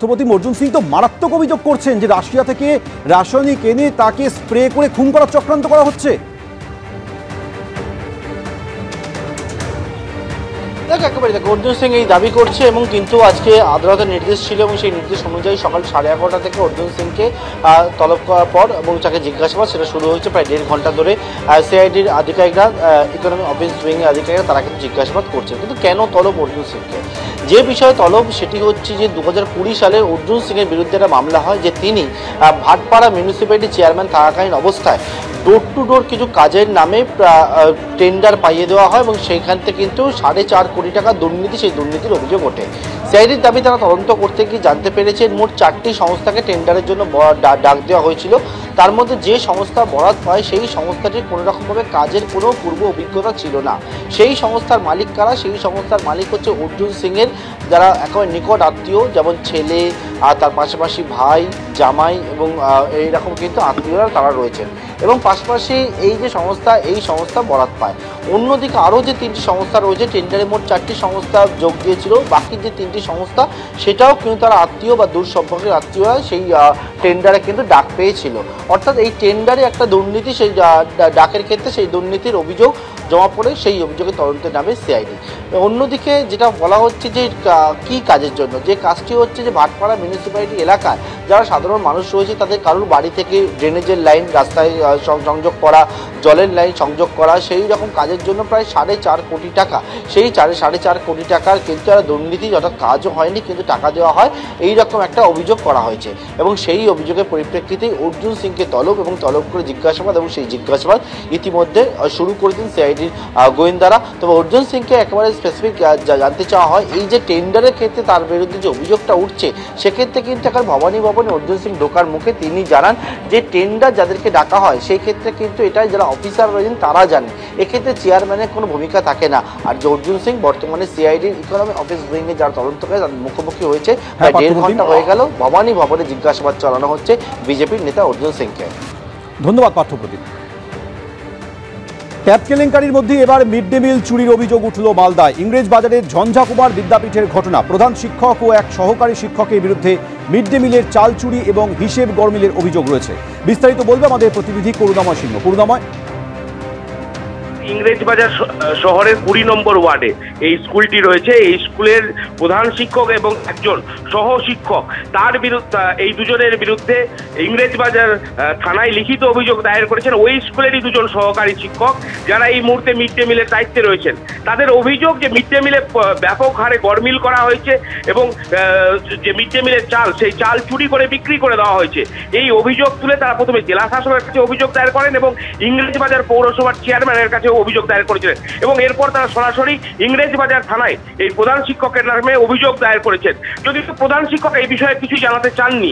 রাষ্ট্রপতি অর্জুন সিং তো মারাত্মক অভিযোগ করছেন যে রাশিয়া থেকে রাসায়নিক এনে তাকে স্প্রে করে খুন করার চক্রান্ত করা হচ্ছে। একেবারে দেখো, অর্জুন সিং এই দাবি করছে এবং কিন্তু আজকে আদালতের নির্দেশ ছিল এবং সেই নির্দেশ অনুযায়ী সকাল 11:30 থেকে অর্জুন সিংকে তলব করার পর এবং তাকে জিজ্ঞাসাবাদ সেটা শুরু হয়েছে প্রায় 1.5 ঘন্টা ধরে। সিআইডির আধিকারিকরা, ইকোনমিক অফিস উইংয়ের আধিকারিকরা তারা কিন্তু জিজ্ঞাসাবাদ করছে। কিন্তু কেন তলব অর্জুন সিংকে? যে বিষয়ে তলব সেটি হচ্ছে যে 2020 সালে অর্জুন সিংয়ের বিরুদ্ধে একটা মামলা হয় যে তিনি ভাটপাড়া মিউনিসিপ্যালিটি চেয়ারম্যান থাকাকালীন অবস্থায় ডোর টু ডোর কিছু কাজের নামে টেন্ডার পাইয়ে দেওয়া হয় এবং সেইখান থেকে কিন্তু 4.5 কোটি টাকা দুর্নীতি, সেই দুর্নীতির অভিযোগ ওঠে। সিআইডির দাবি তারা তদন্ত করতে গিয়ে জানতে পেরেছে মোট 4টি সংস্থাকে টেন্ডারের জন্য ডাক দেওয়া হয়েছিল। তার মধ্যে যে সংস্থা বরাত পায় সেই সংস্থাটির কোনো রকমভাবে কাজের কোনো পূর্ব অভিজ্ঞতা ছিল না। সেই সংস্থার মালিক কারা? সেই সংস্থার মালিক হচ্ছে অর্জুন সিংয়ের যারা একেবারে নিকট আত্মীয়, যেমন ছেলে আর তার পাশাপাশি ভাই, জামাই এবং এইরকম কিন্তু আত্মীয়রা তারা রয়েছেন। এবং পাশাপাশি এই যে সংস্থা, এই সংস্থা বরাত পায়। অন্যদিকে আরও যে 3টি সংস্থা রয়েছে, টেন্ডারে মোট 4টি সংস্থা যোগ দিয়েছিল, বাকি যে 3টি সংস্থা সেটাও কিন্তু তারা আত্মীয় বা দূর সম্পর্কের আত্মীয়রা সেই টেন্ডারে কিন্তু ডাক পেয়েছিল। অর্থাৎ এই টেন্ডারে একটা দুর্নীতি, সেই ডাকের ক্ষেত্রে সেই দুর্নীতির অভিযোগ জমা পড়ে, সেই অভিযোগে তদন্তে নামে সিআইডি। অন্যদিকে যেটা বলা হচ্ছে যে কী কাজের জন্য, যে কাজটি হচ্ছে যে ভাটপাড়া মিউনিসিপ্যালিটি এলাকায় যারা সাধারণ মানুষ রয়েছে তাদের কারোর বাড়ি থেকে ড্রেনেজের লাইন রাস্তায় সংযোগ করা, জলের লাইন সংযোগ করা, সেই রকম কাজের জন্য প্রায় 4.5 কোটি টাকা, সেই 4.5 কোটি টাকার কিন্তু একটা দুর্নীতি, অর্থাৎ কাজও হয়নি কিন্তু টাকা দেওয়া হয়, এই রকম একটা অভিযোগ করা হয়েছে। এবং সেই অভিযোগের পরিপ্রেক্ষিতেই অর্জুন সিংকে তলব এবং তলব করে জিজ্ঞাসাবাদ, এবং সেই জিজ্ঞাসাবাদ ইতিমধ্যে শুরু করেছেন সিআইডির গোয়েন্দারা। তবে অর্জুন সিংকে একেবারে স্পেসিফিক জানতে চাওয়া হয় এই যে টেন্ডারের ক্ষেত্রে তার বিরুদ্ধে যে অভিযোগটা উঠছে, সেক্ষেত্রে কিন্তু এখন ভবানী ভবনে অর্জুন সিং ঢোকার মুখে তিনি জানান যে টেন্ডার যাদেরকে ডাকা হয় সেই ক্ষেত্রে কিন্তু এটাই যারা অফিসার রয়েছেন তারা জানেন, এক্ষেত্রে চেয়ারম্যানের কোনো ভূমিকা থাকে না। আর যে অর্জুন সিং বর্তমানে সিআইডির ইকোনমিক অফিস উইংয়ে যারা তদন্ত করে তাদের মুখোমুখি হয়েছে, প্রায় 1.5 ঘন্টা হয়ে গেল ভবানী ভবনে জিজ্ঞাসাবাদ চালানো হচ্ছে বিজেপির নেতা অর্জুন সিংকে। ধন্যবাদ পার্থপ্রতিম। ট্যাব কেলেঙ্কারির মধ্যে এবার মিড ডে মিল চুরির অভিযোগ উঠল মালদায়। ইংরেজ বাজারের ঝঞ্ঝাকুমার বিদ্যাপীঠের ঘটনা। প্রধান শিক্ষক ও এক সহকারী শিক্ষকের বিরুদ্ধে মিড ডে মিলের চাল চুরি এবং হিসেব গড়মিলের অভিযোগ রয়েছে। বিস্তারিত বলবে আমাদের প্রতিনিধি করুণাময় সিংহ। করুণাময়, ইংরেজবাজার শহরের 20 নম্বর ওয়ার্ডে এই স্কুলটি রয়েছে। এই স্কুলের প্রধান শিক্ষক এবং একজন সহ শিক্ষক, তার বিরুদ্ধে, এই দুজনের বিরুদ্ধে ইংরেজবাজার থানায় লিখিত অভিযোগ দায়ের করেছেন ওই স্কুলেরই দুজন সহকারী শিক্ষক যারা এই মুহূর্তে মিড ডে মিলের দায়িত্বে রয়েছেন। তাদের অভিযোগ যে মিড ডে মিলে ব্যাপক হারে গড়মিল করা হয়েছে এবং যে মিড ডে মিলের চাল, সেই চাল চুরি করে বিক্রি করে দেওয়া হয়েছে। এই অভিযোগ তুলে তারা প্রথমে জেলা শাসকের কাছে অভিযোগ দায়ের করেন এবং ইংরেজবাজার পৌরসভার চেয়ারম্যানের কাছে অভিযোগ দায়ের করেছিলেন এবং এরপর তারা সরাসরি ইংরেজবাজার থানায় এই প্রধান শিক্ষকের নামে অভিযোগ দায়ের করেছেন। যদিও প্রধান শিক্ষক এই বিষয়ে কিছু জানাতে চাননি।